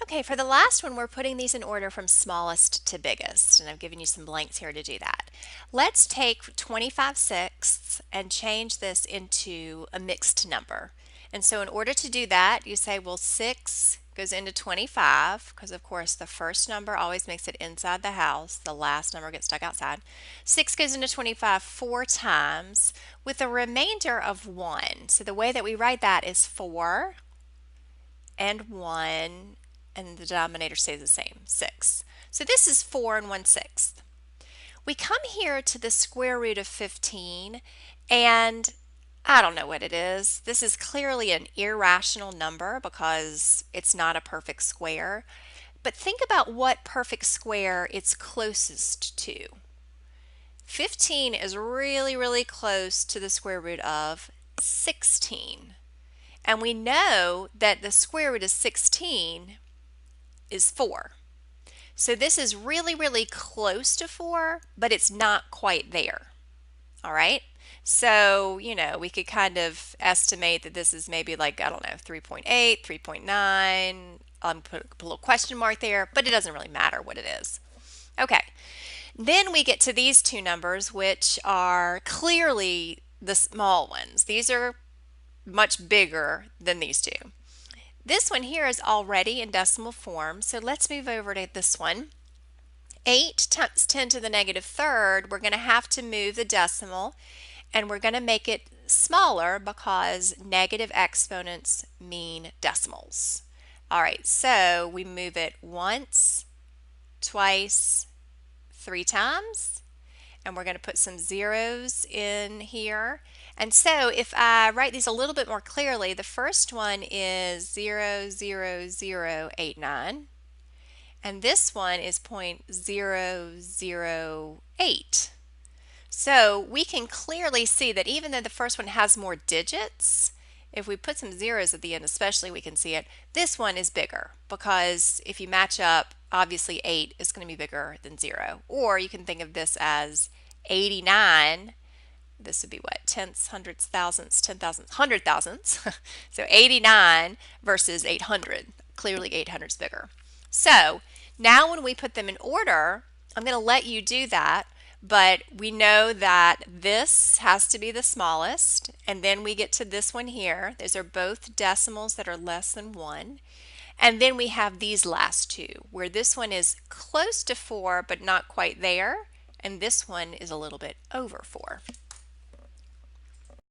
Okay, for the last one, we're putting these in order from smallest to biggest, and I've given you some blanks here to do that. Let's take 25/6 and change this into a mixed number. And so in order to do that, you say, well, 6 goes into 25, because of course the first number always makes it inside the house, the last number gets stuck outside. 6 goes into 25 4 times with a remainder of 1. So the way that we write that is 4 and 1, and the denominator stays the same, 6. So this is 4 and 1/6. We come here to the square root of 15, and I don't know what it is. This is clearly an irrational number because it's not a perfect square. But think about what perfect square it's closest to. 15 is really, really close to the square root of 16. And we know that the square root of 16 is 4. So this is really, really close to 4, but it's not quite there. All right? So, we could kind of estimate that this is maybe like, I don't know, 3.8, 3.9. Put a little question mark there, but it doesn't really matter what it is. Okay. Then we get to these two numbers, which are clearly the small ones. These are much bigger than these two. This one here is already in decimal form, so let's move over to this one. 8 times 10 to the negative third, we're going to have to move the decimal, and we're going to make it smaller because negative exponents mean decimals. All right, so we move it once, twice, 3 times, and we're going to put some zeros in here. And so if I write these a little bit more clearly, the first one is 0.00089, and this one is 0.008. So we can clearly see that even though the first one has more digits, if we put some zeros at the end especially, we can see it. This one is bigger because if you match up, obviously 8 is going to be bigger than 0. Or you can think of this as 89. This would be what? Tenths, hundredths, thousandths, 10,000ths, 100,000ths. So 89 versus 800. Clearly 800 is bigger. So now when we put them in order, I'm going to let you do that. But we know that this has to be the smallest, and then we get to this one here. Those are both decimals that are less than 1. And then we have these last two, where this one is close to 4 but not quite there, and this one is a little bit over 4.